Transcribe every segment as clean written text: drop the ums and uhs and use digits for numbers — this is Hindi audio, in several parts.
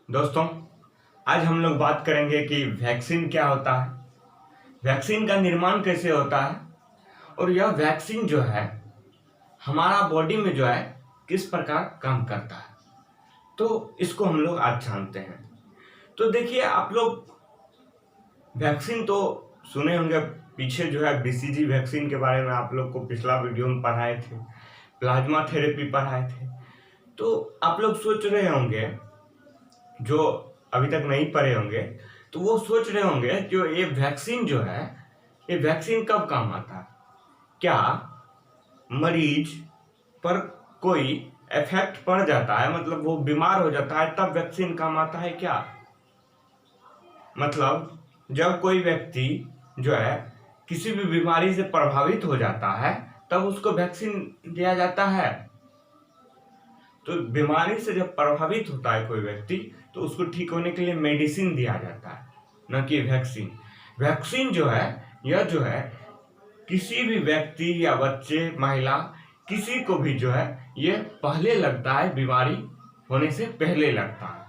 दोस्तों, आज हम लोग बात करेंगे कि वैक्सीन क्या होता है, वैक्सीन का निर्माण कैसे होता है और यह वैक्सीन जो है हमारा बॉडी में जो है किस प्रकार काम करता है। तो इसको हम लोग आज जानते हैं। तो देखिए, आप लोग वैक्सीन तो सुने होंगे। पीछे जो है बीसीजी वैक्सीन के बारे में आप लोग को पिछला वीडियो में पढ़ाए थे, प्लाज्मा थेरेपी पढ़ाए थे। तो आप लोग सोच रहे होंगे, जो अभी तक नहीं पढ़े होंगे तो वो सोच रहे होंगे जो ये वैक्सीन जो है, ये वैक्सीन कब काम आता है। क्या मरीज पर कोई इफेक्ट पड़ जाता है, मतलब वो बीमार हो जाता है तब वैक्सीन काम आता है क्या? मतलब जब कोई व्यक्ति जो है किसी भी बीमारी से प्रभावित हो जाता है तब उसको वैक्सीन दिया जाता है। तो बीमारी से जब प्रभावित होता है कोई व्यक्ति तो उसको ठीक होने के लिए मेडिसिन दिया जाता है, न कि वैक्सीन। वैक्सीन जो है, यह जो है किसी भी व्यक्ति या बच्चे, महिला, किसी को भी जो है ये पहले लगता है, बीमारी होने से पहले लगता है।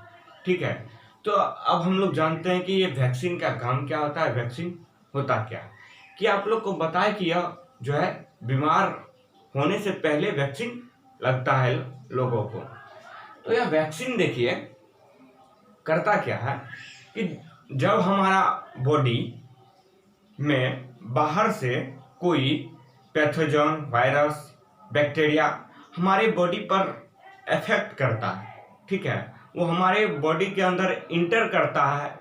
ठीक है, तो अब हम लोग जानते हैं कि ये वैक्सीन का काम क्या होता है, वैक्सीन होता क्या है। कि आप लोग को बताए कि यह जो है बीमार होने से पहले वैक्सीन लगता है लोगों को। तो यह वैक्सीन देखिए करता क्या है कि जब हमारा बॉडी में बाहर से कोई पैथोजन, वायरस, बैक्टीरिया हमारे बॉडी पर इफेक्ट करता है, ठीक है, वो हमारे बॉडी के अंदर इंटर करता है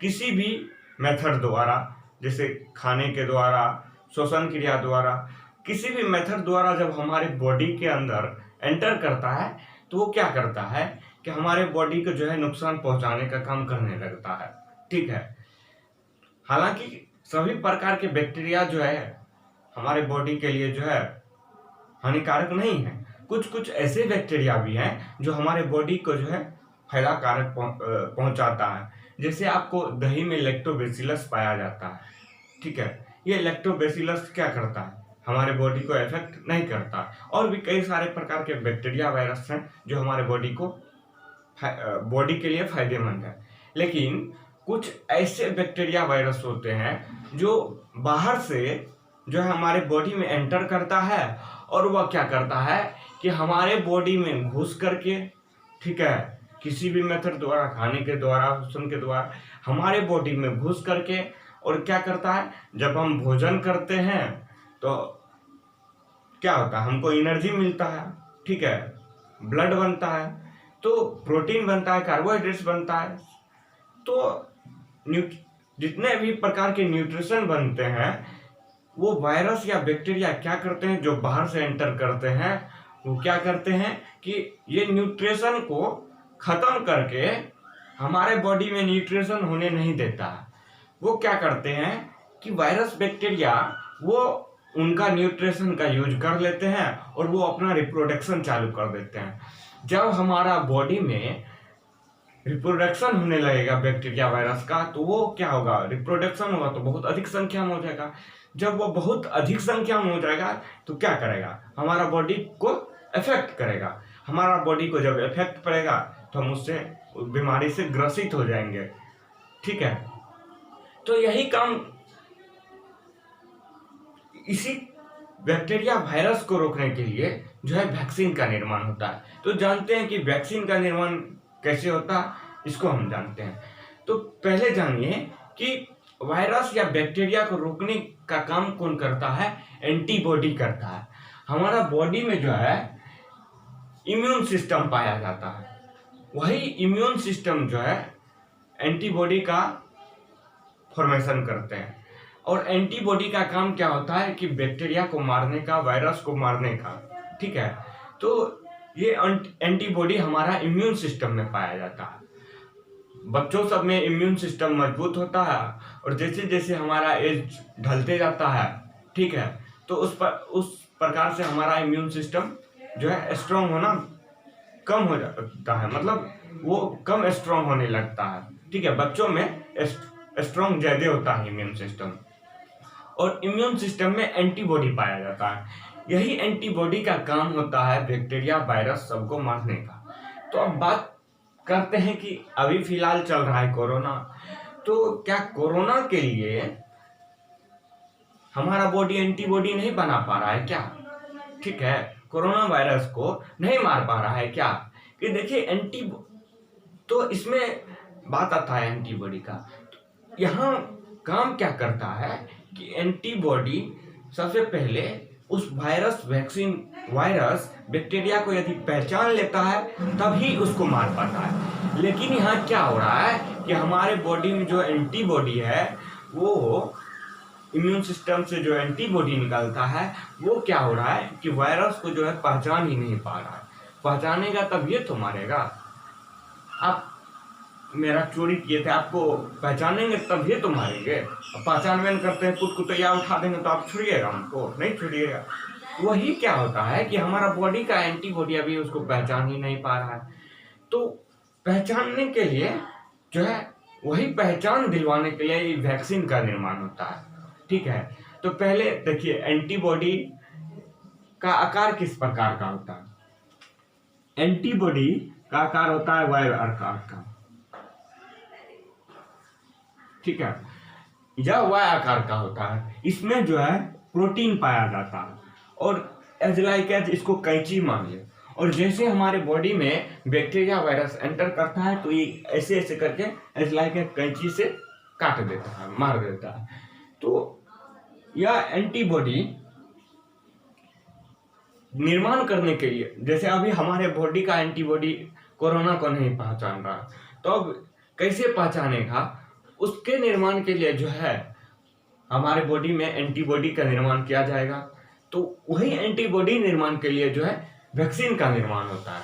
किसी भी मेथड द्वारा, जैसे खाने के द्वारा, श्वसन क्रिया द्वारा, किसी भी मेथड द्वारा जब हमारे बॉडी के अंदर एंटर करता है तो वो क्या करता है कि हमारे बॉडी को जो है नुकसान पहुंचाने का काम करने लगता है। ठीक है, हालांकि सभी प्रकार के बैक्टीरिया जो है हमारे बॉडी के लिए जो है हानिकारक नहीं है। कुछ कुछ ऐसे बैक्टीरिया भी हैं जो हमारे बॉडी को जो है फायदा कारक पहुंचाता है। जैसे आपको दही में लैक्टोबैसिलस पाया जाता है। ठीक है, ये लैक्टोबैसिलस क्या करता है, हमारे बॉडी को इफेक्ट नहीं करता। और भी कई सारे प्रकार के बैक्टीरिया, वायरस हैं जो हमारे बॉडी के लिए फायदेमंद है। लेकिन कुछ ऐसे बैक्टीरिया, वायरस होते हैं जो बाहर से जो है हमारे बॉडी में एंटर करता है और वह क्या करता है कि हमारे बॉडी में घुस करके, ठीक है, किसी भी मेथड द्वारा, खाने के द्वारा, श्वसन के द्वारा, हमारे बॉडी में घुस करके, और क्या करता है, जब हम भोजन करते हैं तो क्या होता है, हमको एनर्जी मिलता है, ठीक है, ब्लड बनता है, तो प्रोटीन बनता है, कार्बोहाइड्रेट्स बनता है। तो जितने भी प्रकार के न्यूट्रिशन बनते हैं वो वायरस या बैक्टीरिया क्या करते हैं, जो बाहर से एंटर करते हैं, वो क्या करते हैं कि ये न्यूट्रिशन को खत्म करके हमारे बॉडी में न्यूट्रिशन होने नहीं देता है। वो क्या करते हैं कि वायरस, बैक्टीरिया वो उनका न्यूट्रिशन का यूज कर लेते हैं और वो अपना रिप्रोडक्शन चालू कर देते हैं। जब हमारा बॉडी में रिप्रोडक्शन होने लगेगा बैक्टीरिया, वायरस का, तो वो क्या होगा, रिप्रोडक्शन होगा तो बहुत अधिक संख्या में हो जाएगा। जब वो बहुत अधिक संख्या में हो जाएगा तो क्या करेगा, हमारा बॉडी को इफेक्ट करेगा। हमारा बॉडी को जब इफेक्ट पड़ेगा तो हम उससे, बीमारी से ग्रसित हो जाएंगे। ठीक है, तो यही काम इसी बैक्टीरिया, वायरस को रोकने के लिए जो है वैक्सीन का निर्माण होता है। तो जानते हैं कि वैक्सीन का निर्माण कैसे होता है, इसको हम जानते हैं। तो पहले जानिए कि वायरस या बैक्टीरिया को रोकने का काम कौन करता है, एंटीबॉडी करता है। हमारा बॉडी में जो है इम्यून सिस्टम पाया जाता है, वही इम्यून सिस्टम जो है एंटीबॉडी का फॉर्मेशन करते हैं। और एंटीबॉडी का काम क्या होता है कि बैक्टीरिया को मारने का, वायरस को मारने का। ठीक है, तो ये एंटीबॉडी हमारा इम्यून सिस्टम में पाया जाता है। बच्चों सब में इम्यून सिस्टम मजबूत होता है और जैसे जैसे हमारा एज ढलते जाता है, ठीक है, तो उस प्रकार से हमारा इम्यून सिस्टम जो है स्ट्रांग होना कम हो जाता है, मतलब वो कम स्ट्रांग होने लगता है। ठीक है, बच्चों में स्ट्रांग ज्यादा होता है इम्यून सिस्टम, और इम्यून सिस्टम में एंटीबॉडी पाया जाता है। यही एंटीबॉडी का काम होता है बैक्टीरिया, वायरस सबको मारने का। तो अब बात करते हैं कि अभी फिलहाल चल रहा है कोरोना, तो क्या कोरोना के लिए हमारा बॉडी एंटीबॉडी नहीं बना पा रहा है क्या? ठीक है, कोरोना वायरस को नहीं मार पा रहा है क्या? कि देखिए तो इसमें बात आता है एंटीबॉडी का। यहाँ काम क्या करता है कि एंटीबॉडी सबसे पहले उस वायरस बैक्टीरिया को यदि पहचान लेता है तभी उसको मार पाता है। लेकिन यहाँ क्या हो रहा है कि हमारे बॉडी में जो एंटीबॉडी है, वो इम्यून सिस्टम से जो एंटीबॉडी निकलता है, वो क्या हो रहा है कि वायरस को जो है पहचान ही नहीं पा रहा है। पहचानेगा तब ये तो मारेगा। आप मेरा चोरी किए थे, आपको पहचानेंगे तब ये तो मारेंगे। पहचान में करते हैं, कुटकुटैया उठा देंगे तो आप छुड़िएगा हमको? नहीं छुड़िएगा। वही क्या होता है कि हमारा बॉडी का एंटीबॉडी अभी उसको पहचान ही नहीं पा रहा है। तो पहचानने के लिए जो है, वही पहचान दिलवाने के लिए वैक्सीन का निर्माण होता है। ठीक है, तो पहले देखिए एंटीबॉडी का आकार किस प्रकार का होता है। एंटीबॉडी का आकार होता है वाय आकार का। ठीक है, यह वाय आकार का होता है। इसमें जो है प्रोटीन पाया जाता है और एज लाइक एज इसको कैंची मान ले। और जैसे हमारे बॉडी में बैक्टीरिया वायरस एंटर करता है तो ये ऐसे ऐसे करके एज लाइक एज कैंची से काट देता है, मार देता है। तो यह एंटीबॉडी निर्माण करने के लिए, जैसे अभी हमारे बॉडी का एंटीबॉडी कोरोना को नहीं पहचान रहा, तो अब कैसे पहचानेगा? उसके निर्माण के लिए जो है हमारे बॉडी में एंटीबॉडी का निर्माण किया जाएगा। तो वही एंटीबॉडी निर्माण के लिए जो है वैक्सीन का निर्माण होता है।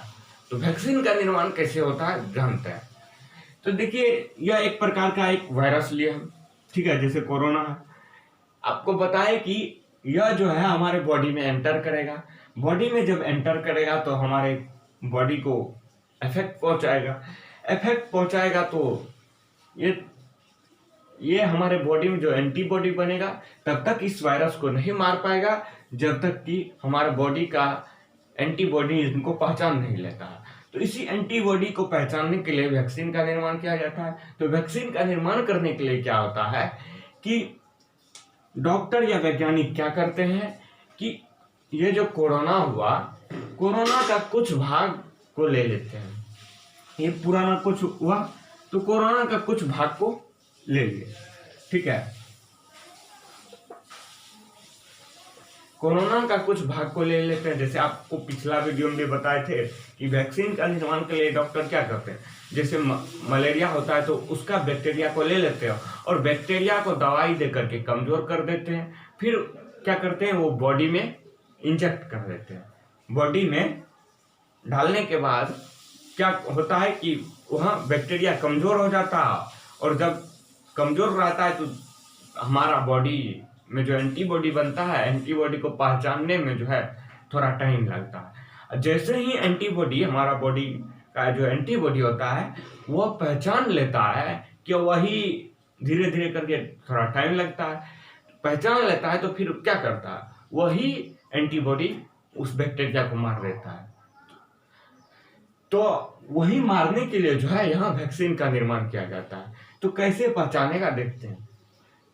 तो वैक्सीन का निर्माण कैसे होता है जानते हैं। तो देखिए, यह एक प्रकार का एक वायरस लिया हम, ठीक है, जैसे कोरोना है। आपको बताए कि यह जो है हमारे बॉडी में एंटर करेगा। बॉडी में जब एंटर करेगा तो हमारे बॉडी को इफेक्ट पहुंचाएगा। तो ये हमारे बॉडी में जो एंटीबॉडी बनेगा तब तक इस वायरस को नहीं मार पाएगा, जब तक कि हमारा बॉडी का एंटीबॉडी इनको पहचान नहीं लेता है। तो इसी एंटीबॉडी को पहचानने के लिए वैक्सीन का निर्माण किया जाता है। तो वैक्सीन का निर्माण करने के लिए क्या होता है कि डॉक्टर या वैज्ञानिक क्या करते हैं कि ये जो कोरोना हुआ, कोरोना का कुछ भाग को ले लेते हैं। ये पुराना कुछ हुआ तो कोरोना का कुछ भाग को ले लिए। ठीक है, कोरोना का कुछ भाग को ले लेते हैं। जैसे आपको पिछला वीडियो में भी बताए थे कि वैक्सीन का निर्माण के लिए डॉक्टर क्या करते हैं, जैसे मलेरिया होता है तो उसका बैक्टीरिया को ले लेते हैं और बैक्टीरिया को दवाई दे करके कमजोर कर देते हैं। फिर क्या करते हैं, वो बॉडी में इंजेक्ट कर देते हैं। बॉडी में डालने के बाद क्या होता है कि वहाँ बैक्टीरिया कमजोर हो जाता है, और जब कमजोर रहता है तो हमारा बॉडी में जो एंटीबॉडी बनता है, एंटीबॉडी को पहचानने में जो है थोड़ा टाइम लगता है। जैसे ही एंटीबॉडी, हमारा बॉडी का जो एंटीबॉडी होता है वो पहचान लेता है कि वही धीरे धीरे करके थोड़ा टाइम लगता है, पहचान लेता है, तो फिर क्या करता है, वही एंटीबॉडी उस बैक्टीरिया को मार देता है। तो वही मारने के लिए जो है यहाँ वैक्सीन का निर्माण किया जाता है। तो कैसे पहचानेगा देखते हैं।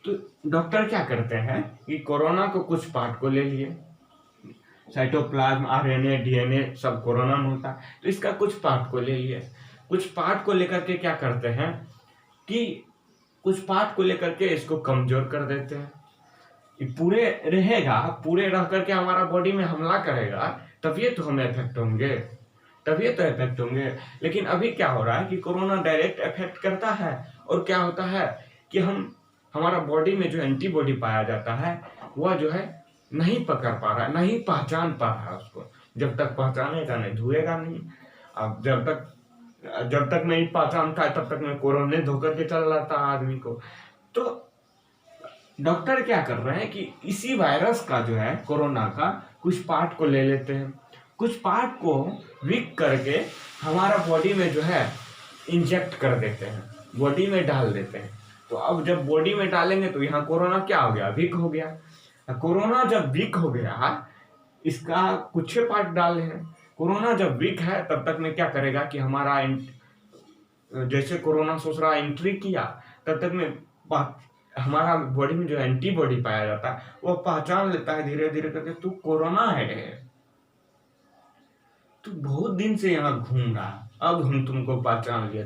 तो डॉक्टर क्या करते हैं कि कोरोना को कुछ पार्ट को ले लिए, साइटोप्लाज्म, आरएनए, डीएनए सब कोरोना में होता है, तो इसका कुछ पार्ट को ले लिए। कुछ पार्ट को लेकर के क्या करते हैं कि कुछ पार्ट को लेकर के इसको कमजोर कर देते हैं। ये पूरे रहेगा, पूरे रह करके हमारा बॉडी में हमला करेगा, तभी तो हमें इफेक्ट होंगे, तभी तो इफेक्ट होंगे। लेकिन अभी क्या हो रहा है कि कोरोना डायरेक्ट इफेक्ट करता है, और क्या होता है कि हमारा बॉडी में जो एंटीबॉडी पाया जाता है वह जो है नहीं पकड़ पा रहा है, नहीं पहचान पा रहा है उसको। जब तक पहचानेगा नहीं, धुएगा नहीं। अब जब तक नहीं पहचानता है तब तक में कोरोना धोकर के चल जाता है आदमी को। तो डॉक्टर क्या कर रहे हैं कि इसी वायरस का जो है कोरोना का कुछ पार्ट को ले लेते हैं, कुछ पार्ट को वीक करके हमारा बॉडी में जो है इंजेक्ट कर देते हैं, बॉडी में डाल देते हैं। तो अब जब बॉडी में डालेंगे तो यहाँ कोरोना क्या हो गया, वीक हो गया। कोरोना जब वीक हो गया, इसका कुछ पार्ट डाले हैं। कोरोना जब वीक है तब तक में क्या करेगा कि हमारा जैसे कोरोना सोच रहा एंट्री किया, तब तक में हमारा बॉडी में जो एंटीबॉडी पाया जाता है वो पहचान लेता है धीरे धीरे करके, तू कोरोना है, तू बहुत दिन से यहाँ घूम रहा है, अब हम तुमको पहचान लिया,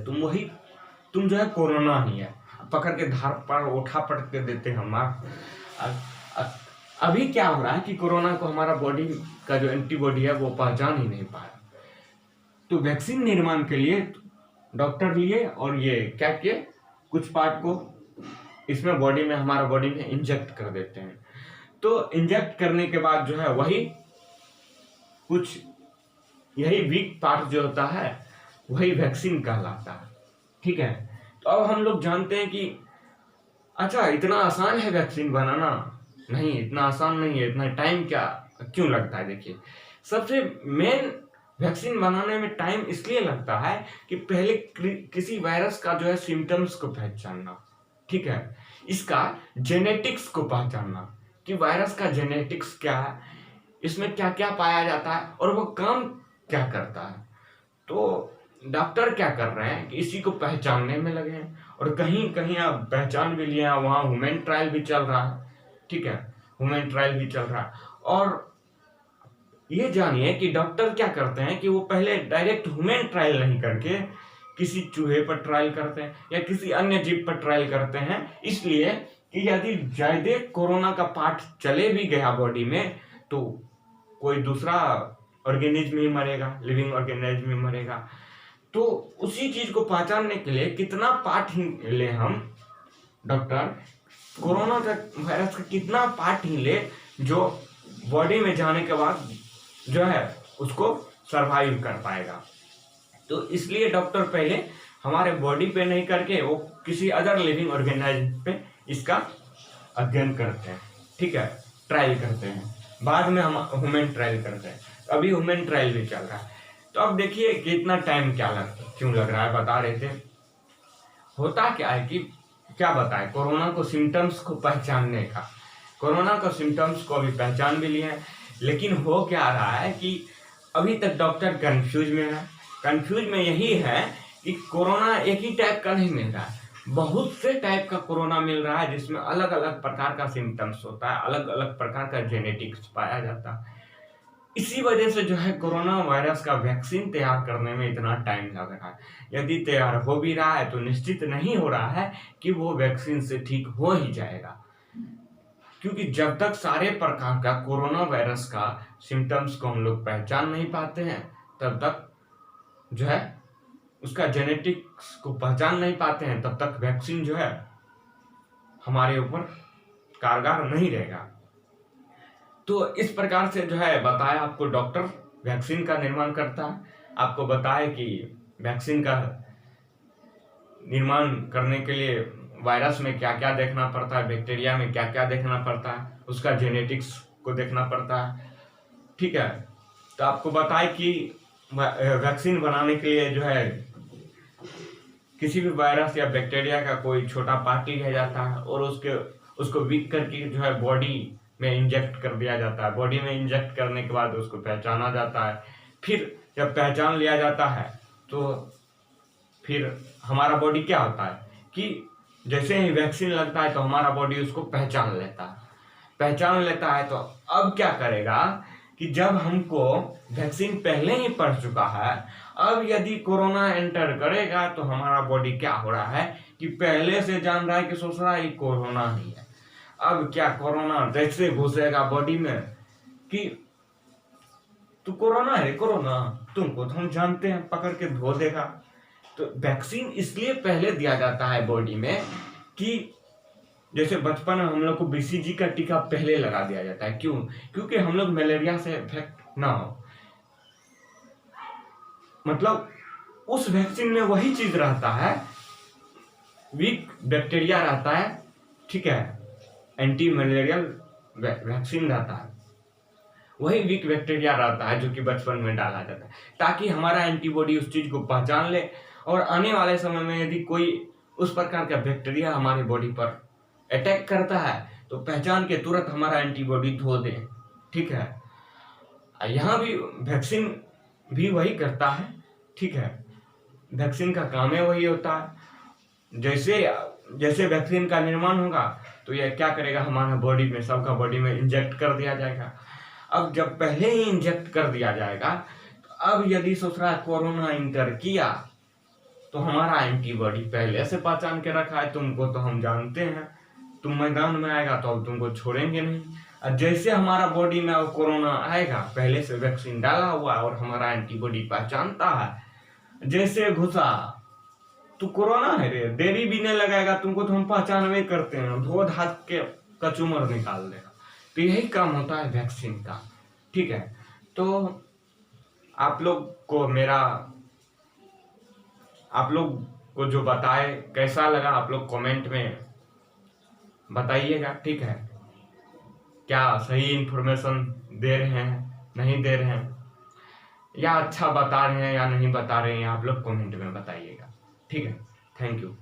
तुम जो है कोरोना ही है। पकड़ के धार पर उठा पटक के देते हैं हम। अभी क्या हो रहा है कि कोरोना को हमारा बॉडी का जो एंटीबॉडी है वो पहचान ही नहीं पाया। तो वैक्सीन निर्माण के लिए डॉक्टर लिए और ये क्या किए, कुछ पार्ट को इसमें बॉडी में, हमारा बॉडी में इंजेक्ट कर देते हैं। तो इंजेक्ट करने के बाद जो है यही वीक पार्ट जो होता है वही वैक्सीन कहलाता है। ठीक है, तो अब हम लोग जानते हैं कि अच्छा इतना आसान है वैक्सीन बनाना? नहीं, इतना आसान नहीं है। इतना टाइम क्यों लगता है? देखिए, सबसे मेन वैक्सीन बनाने में टाइम इसलिए लगता है कि पहले किसी वायरस का जो है सिम्टम्स को पहचानना, ठीक है, इसका जेनेटिक्स को पहचानना कि वायरस का जेनेटिक्स क्या है, इसमें क्या क्या पाया जाता है और वो काम क्या करता है। तो डॉक्टर क्या कर रहे हैं कि इसी को पहचानने में लगे हैं, और कहीं कहीं आप पहचान भी लिए हैं, वहाँ ह्यूमन ट्रायल भी चल रहा है। ठीक है, ह्यूमन ट्रायल भी चल रहा है। और ये जानिए कि डॉक्टर क्या करते हैं कि वो पहले डायरेक्ट ह्यूमन ट्रायल नहीं करके किसी चूहे पर ट्रायल करते हैं या किसी अन्य जीव पर ट्रायल करते हैं, इसलिए कि यदि ज्यादा कोरोना का पार्ट चले भी गया बॉडी में तो कोई दूसरा ऑर्गेनिज्म ही मरेगा, लिविंग ऑर्गेनिज्म ही मरेगा। तो उसी चीज को पहचानने के लिए कितना पार्ट ही ले हम डॉक्टर, कोरोना का वायरस का कितना पार्ट ही ले जो बॉडी में जाने के बाद जो है उसको सरवाइव कर पाएगा। तो इसलिए डॉक्टर पहले हमारे बॉडी पे नहीं करके वो किसी अदर लिविंग ऑर्गेनिज्म पे इसका अध्ययन करते हैं। ठीक है, ट्रायल करते हैं, बाद में हम ह्यूमन ट्रायल करते हैं। अभी ह्यूमन ट्रायल भी चल रहा है। तो अब देखिए कितना टाइम क्यों लग रहा है, बता रहे थे। होता क्या है कि क्या बताए, कोरोना को सिम्टम्स को पहचानने का, कोरोना का सिम्टम्स को अभी पहचान भी लिए हैं, लेकिन हो क्या रहा है कि अभी तक डॉक्टर कंफ्यूज में है। कंफ्यूज में यही है कि कोरोना एक ही टाइप का नहीं मिल रहा है, बहुत से टाइप का कोरोना मिल रहा है जिसमें अलग अलग प्रकार का सिम्टम्स होता है, अलग अलग प्रकार का जेनेटिक्स पाया जाता है। इसी वजह से जो है कोरोना वायरस का वैक्सीन तैयार करने में इतना टाइम लग रहा है। यदि तैयार हो भी रहा है तो निश्चित नहीं हो रहा है कि वो वैक्सीन से ठीक हो ही जाएगा, क्योंकि जब तक सारे प्रकार का कोरोना वायरस का सिम्टम्स को हम लोग पहचान नहीं पाते हैं, तब तक जो है उसका जेनेटिक्स को पहचान नहीं पाते हैं, तब तक वैक्सीन जो है हमारे ऊपर कारगर नहीं रहेगा। तो इस प्रकार से जो है बताया आपको, डॉक्टर वैक्सीन का निर्माण करता है। आपको बताया कि वैक्सीन का निर्माण करने के लिए वायरस में क्या क्या देखना पड़ता है, बैक्टीरिया में क्या क्या देखना पड़ता है, उसका जेनेटिक्स को देखना पड़ता है। ठीक है, तो आपको बताया कि वैक्सीन बनाने के लिए जो है किसी भी वायरस या बैक्टीरिया का कोई छोटा पार्ट लिया जाता है और उसको वीक करके जो है बॉडी में इंजेक्ट कर दिया जाता है। बॉडी में इंजेक्ट करने के बाद उसको पहचाना जाता है। फिर जब पहचान लिया जाता है तो फिर हमारा बॉडी क्या होता है कि जैसे ही वैक्सीन लगता है तो हमारा बॉडी उसको पहचान लेता है। तो अब क्या करेगा कि जब हमको वैक्सीन पहले ही पड़ चुका है, अब यदि कोरोना एंटर करेगा तो हमारा बॉडी क्या हो रहा है कि पहले से जान रहा है कि सोच रहा है ये कोरोना ही है। अब क्या कोरोना जैसे घुसेगा बॉडी में कि तू कोरोना है, कोरोना तुमको तो हम जानते हैं, पकड़ के धो देगा। तो वैक्सीन इसलिए पहले दिया जाता है बॉडी में कि जैसे बचपन में हम लोग को बीसीजी का टीका पहले लगा दिया जाता है। क्यों? क्योंकि हम लोग मलेरिया से इफेक्ट ना हो। मतलब उस वैक्सीन में वही चीज रहता है, वीक बैक्टीरिया रहता है। ठीक है, एंटी मलेरियल वैक्सीन रहता है, वही वीक बैक्टीरिया रहता है जो कि बचपन में डाला जाता है ताकि हमारा एंटीबॉडी उस चीज को पहचान ले और आने वाले समय में यदि कोई उस प्रकार का बैक्टीरिया हमारी बॉडी पर अटैक करता है तो पहचान के तुरंत हमारा एंटीबॉडी धो दे। ठीक है, यहाँ भी वैक्सीन भी वही करता है। ठीक है, वैक्सीन का काम है वही होता है। जैसे जैसे वैक्सीन का निर्माण होगा तो यह क्या करेगा, हमारा बॉडी में, सबका बॉडी में इंजेक्ट कर दिया जाएगा। अब जब पहले ही इंजेक्ट कर दिया जाएगा, तो अब यदि दूसरा कोरोना इंटर किया तो हमारा एंटीबॉडी पहले से पहचान के रखा है, तुमको तो हम जानते हैं, तुम मैदान में आएगा तो अब तुमको छोड़ेंगे नहीं। और जैसे हमारा बॉडी में अब कोरोना आएगा, पहले से वैक्सीन डाला हुआ और हमारा एंटीबॉडी पहचानता है, जैसे घुसा तो कोरोना है रे, देरी भी नहीं लगाएगा, तुमको तो हम पहचानवे करते हैं, धो धात के कचूमर निकाल देगा। तो यही काम होता है वैक्सीन का, ठीक है। तो आप लोग को जो बताए कैसा लगा, आप लोग कमेंट में बताइएगा, ठीक है। क्या सही इन्फॉर्मेशन दे रहे हैं, नहीं दे रहे हैं, या अच्छा बता रहे हैं या नहीं बता रहे हैं, आप लोग कमेंट में बताइएगा, ठीक है। Thank you.